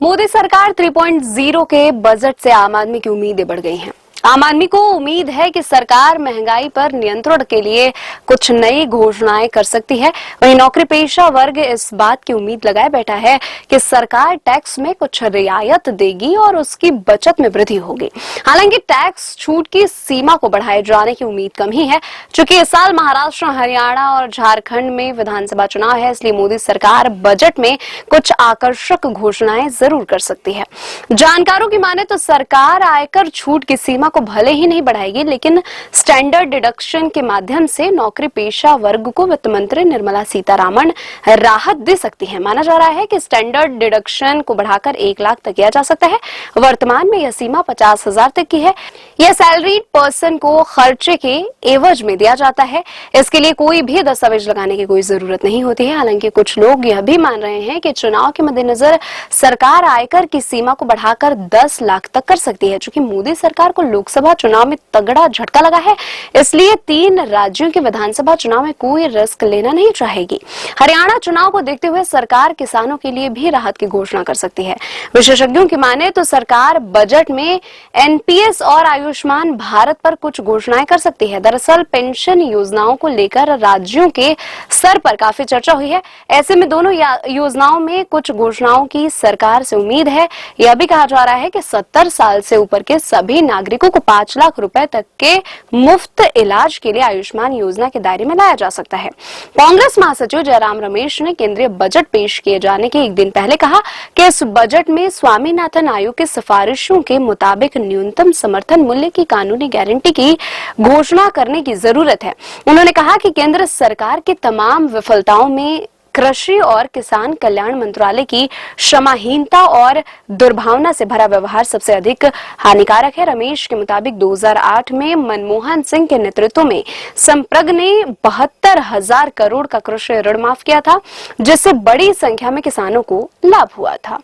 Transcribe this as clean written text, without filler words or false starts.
मोदी सरकार 3.0 के बजट से आम आदमी की उम्मीदें बढ़ गई हैं। आम आदमी को उम्मीद है कि सरकार महंगाई पर नियंत्रण के लिए कुछ नई घोषणाएं कर सकती है। वहीं नौकरी पेशा वर्ग इस बात की उम्मीद लगाए बैठा है कि सरकार टैक्स में कुछ रियायत देगी और उसकी बचत में वृद्धि होगी। हालांकि टैक्स छूट की सीमा को बढ़ाए जाने की उम्मीद कम ही है। चूंकि इस साल महाराष्ट्र, हरियाणा और झारखंड में विधानसभा चुनाव है, इसलिए मोदी सरकार बजट में कुछ आकर्षक घोषणाएं जरूर कर सकती है। जानकारों की माने तो सरकार आयकर छूट की सीमा को भले ही नहीं बढ़ाएगी, लेकिन स्टैंडर्ड डिडक्शन के माध्यम से नौकरी पेशा वर्ग को वित्त मंत्री निर्मला सीतारामन राहत दे सकती है। माना जा रहा है कि स्टैंडर्ड डिडक्शन को बढ़ाकर 1 लाख तक किया जा सकता है। वर्तमान में यह सीमा 50,000 तक की है। यह सैलरीड पर्सन को खर्चे के एवज में दिया जाता है। इसके लिए कोई भी दस्तावेज लगाने की कोई जरूरत नहीं होती है। हालांकि कुछ लोग यह भी मान रहे हैं कि चुनाव के मद्देनजर सरकार आयकर की सीमा को बढ़ाकर 10 लाख तक कर सकती है। चूंकि मोदी सरकार को लोकसभा चुनाव में तगड़ा झटका लगा है, इसलिए 3 राज्यों के विधानसभा चुनाव में कोई रिस्क लेना नहीं चाहेगी। हरियाणा चुनाव को देखते हुए सरकार किसानों के लिए भी राहत की घोषणा कर सकती है। विशेषज्ञों की माने तो सरकार बजट में एनपीएस और आयुष्मान भारत पर कुछ घोषणाएं कर सकती है। दरअसल पेंशन योजनाओं को लेकर राज्यों के स्तर पर काफी चर्चा हुई है। ऐसे में दोनों योजनाओं में कुछ घोषणाओं की सरकार से उम्मीद है। यह भी कहा जा रहा है कि 70 साल से ऊपर के सभी नागरिकों को 5 लाख रुपए तक के मुफ्त इलाज के लिए आयुष्मान योजना के दायरे में लाया जा सकता है। कांग्रेस महासचिव जयराम रमेश ने केंद्रीय बजट पेश किए जाने के एक दिन पहले कहा कि इस बजट में स्वामीनाथन आयोग की सिफारिशों के मुताबिक न्यूनतम समर्थन मूल्य की कानूनी गारंटी की घोषणा करने की जरूरत है। उन्होंने कहा कि केंद्र सरकार की तमाम विफलताओं में कृषि और किसान कल्याण मंत्रालय की क्षमाहीनता और दुर्भावना से भरा व्यवहार सबसे अधिक हानिकारक है। रमेश के मुताबिक 2008 में मनमोहन सिंह के नेतृत्व में संप्रग ने 72,000 करोड़ का कृषि ऋण माफ किया था, जिससे बड़ी संख्या में किसानों को लाभ हुआ था।